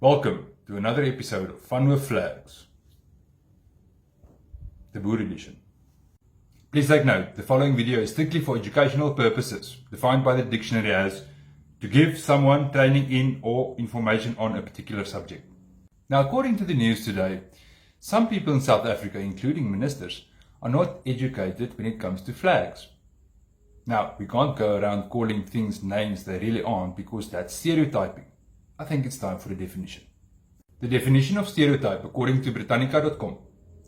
Welcome to another episode of Fun with Flags, the Boer edition. Please take note, the following video is strictly for educational purposes, defined by the dictionary as to give someone training in or information on a particular subject. Now, according to the news today, some people in South Africa, including ministers, are not educated when it comes to flags. Now, we can't go around calling things names they really aren't because that's stereotyping. I think it's time for a definition. The definition of stereotype, according to Britannica.com,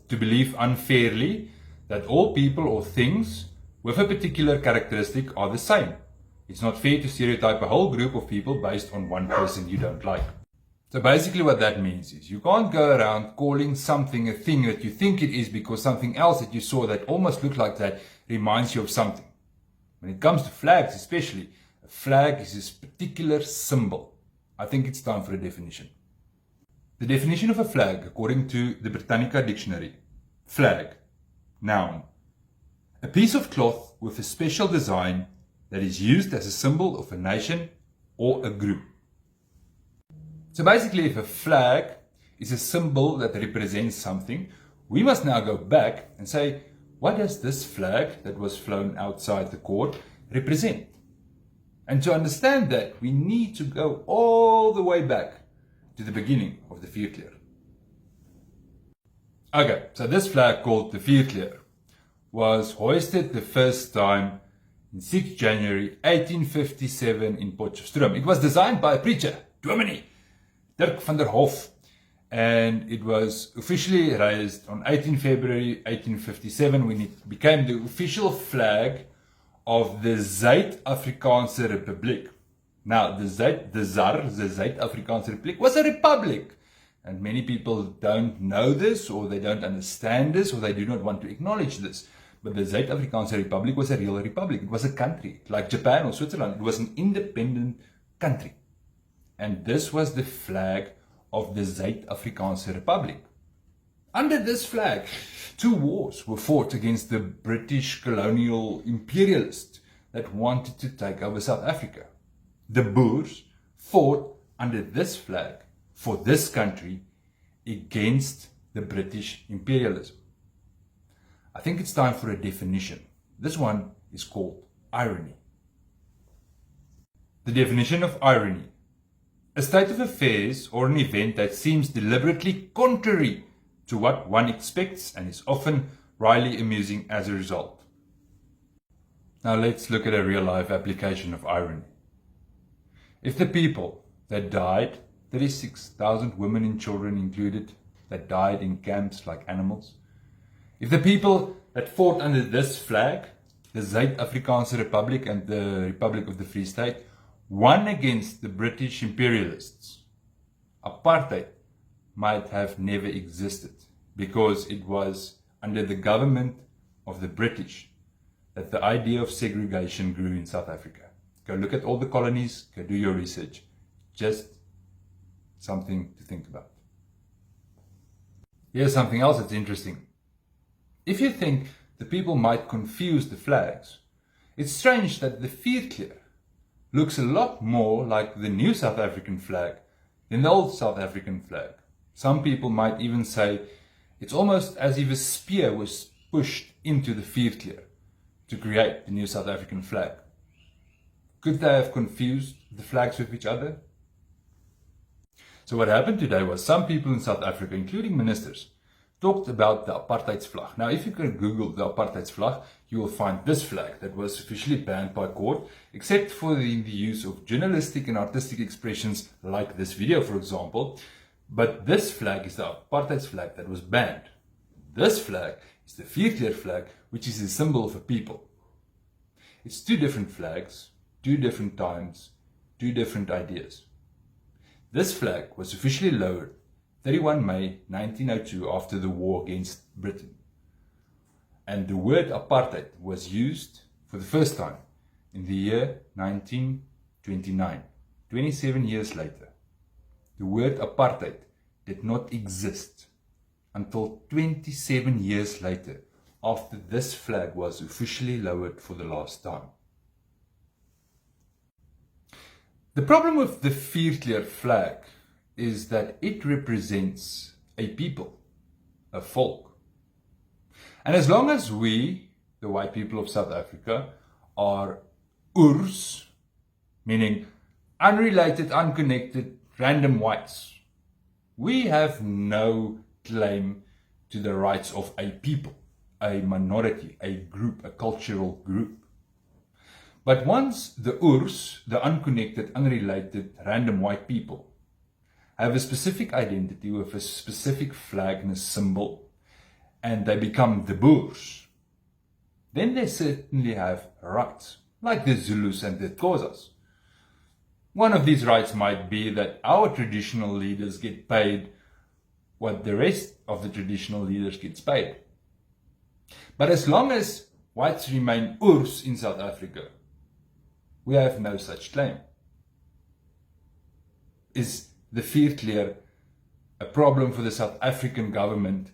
to believe unfairly that all people or things with a particular characteristic are the same. It's not fair to stereotype a whole group of people based on one person you don't like. So basically what that means is you can't go around calling something a thing that you think it is because something else that you saw that almost looked like that reminds you of something. When it comes to flags especially, a flag is this particular symbol. I think it's time for a definition. The definition of a flag, according to the Britannica dictionary: flag, noun, a piece of cloth with a special design that is used as a symbol of a nation or a group. So basically, if a flag is a symbol that represents something, we must now go back and say, what does this flag that was flown outside the court represent? And to understand that, we need to go all the way back to the beginning of the Vierkleur. Okay, so this flag called the Vierkleur was hoisted the first time in 6 January 1857 in Potchefstroom. It was designed by a preacher, Dominee Dirk van der Hof, and it was officially raised on 18 February 1857 when it became the official flag of the Zuid-Afrikaanse Republiek. Now, the Zuid-Afrikaanse Republiek was a republic. And many people don't know this, or they don't understand this, or they do not want to acknowledge this. But the Zuid-Afrikaanse Republiek was a real republic. It was a country, like Japan or Switzerland. It was an independent country. And this was the flag of the Zuid-Afrikaanse Republiek. Under this flag, 2 wars were fought against the British colonial imperialists that wanted to take over South Africa. The Boers fought under this flag for this country against the British imperialism. I think it's time for a definition. This one is called irony. The definition of irony: a state of affairs or an event that seems deliberately contrary to what one expects and is often wryly amusing as a result. Now let's look at a real-life application of irony. If the people that died, 36,000 women and children included, that died in camps like animals, if the people that fought under this flag, the Zuid-Afrikaanse Republic and the Republic of the Free State, won against the British imperialists, apartheid might have never existed, because it was under the government of the British that the idea of segregation grew in South Africa. Go look at all the colonies, go do your research. Just something to think about. Here's something else that's interesting. If you think the people might confuse the flags, it's strange that the Vierkleur looks a lot more like the new South African flag than the old South African flag. Some people might even say it's almost as if a spear was pushed into the Vierkleur to create the new South African flag. Could they have confused the flags with each other? So what happened today was some people in South Africa, including ministers, talked about the apartheidsvlag. Now, if you can Google the apartheidsvlag, you will find this flag that was officially banned by court, except for the use of journalistic and artistic expressions like this video, for example. But this flag is the apartheidsvlag that was banned. This flag is the Vierkleur flag, which is a symbol of a people. It's 2 different flags, 2 different times, 2 different ideas. This flag was officially lowered 31 May 1902 after the war against Britain. And the word apartheid was used for the first time in the year 1929, 27 years later. The word apartheid did not exist until 27 years later, after this flag was officially lowered for the last time. The problem with the Vierkleur flag is that it represents a people, a folk. And as long as we, the white people of South Africa, are Boers, meaning unrelated, unconnected, random whites, we have no claim to the rights of a people, a minority, a group, a cultural group. But once the Boers, the unconnected, unrelated, random white people, have a specific identity with a specific flag and a symbol, and they become the Boers, then they certainly have rights, like the Zulus and the Xhosas. One of these rights might be that our traditional leaders get paid what the rest of the traditional leaders gets paid. But as long as whites remain Boers in South Africa, we have no such claim. Is the Vierkleur a problem for the South African government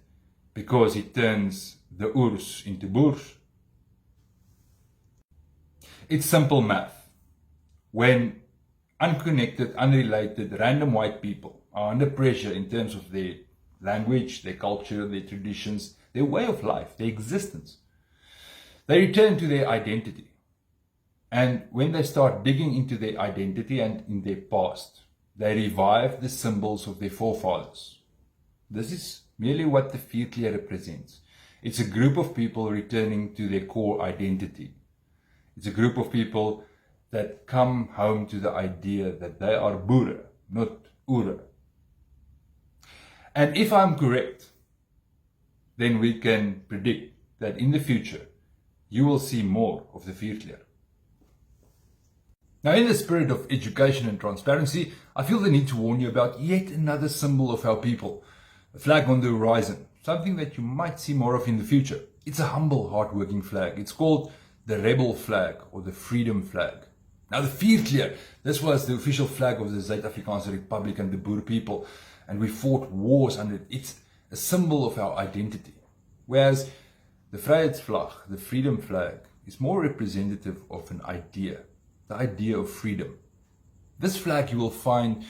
because it turns the Boers into Boers? It's simple math. When unconnected, unrelated, random white people are under pressure in terms of their language, their culture, their traditions, their way of life, their existence, they return to their identity. And when they start digging into their identity and in their past, they revive the symbols of their forefathers. This is merely what the Vierkleur represents. It's a group of people returning to their core identity. It's a group of people that come home to the idea that they are Boer, not Boere. And if I'm correct, then we can predict that in the future, you will see more of the Vierkleur. Now, in the spirit of education and transparency, I feel the need to warn you about yet another symbol of our people, a flag on the horizon, something that you might see more of in the future. It's a humble, hard-working flag. It's called the rebel flag or the freedom flag. Now, the Vierkleur, this was the official flag of the Suid-Afrikaanse Republic and the Boer people, and we fought wars under it. It's a symbol of our identity. Whereas the Vryheidsvlag, the freedom flag, is more representative of an idea, the idea of freedom. This flag you will find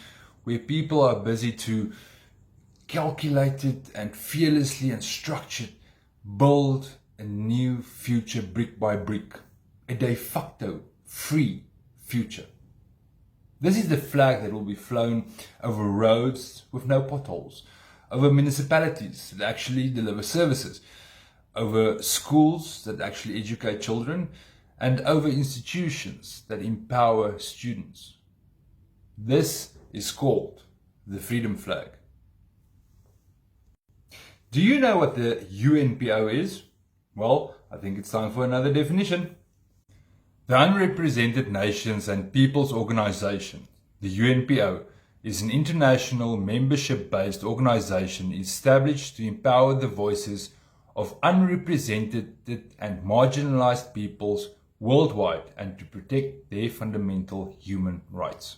where people are busy to calculated and fearlessly and structured build a new future brick by brick, a de facto free future. This is the flag that will be flown over roads with no potholes, over municipalities that actually deliver services, over schools that actually educate children, and over institutions that empower students. This is called the freedom flag. Do you know what the UNPO is? Well, I think it's time for another definition. The Unrepresented Nations and Peoples Organization, the UNPO, is an international membership-based organization established to empower the voices of unrepresented and marginalized peoples worldwide and to protect their fundamental human rights.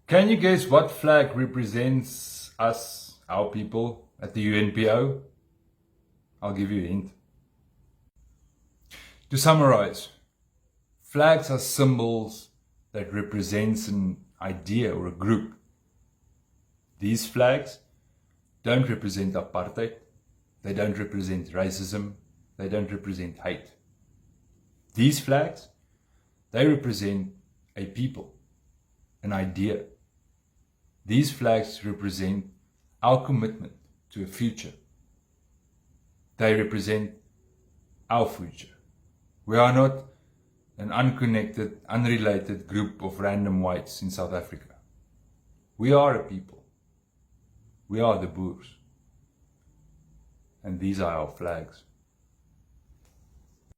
Can you guess what flag represents us, our people, at the UNPO? I'll give you a hint. To summarize, flags are symbols that represents an idea or a group. These flags don't represent apartheid, they don't represent racism, they don't represent hate. These flags, they represent a people, an idea. These flags represent our commitment to a future. They represent our future. We are not an unconnected, unrelated group of random whites in South Africa. We are a people. We are the Boers. And these are our flags.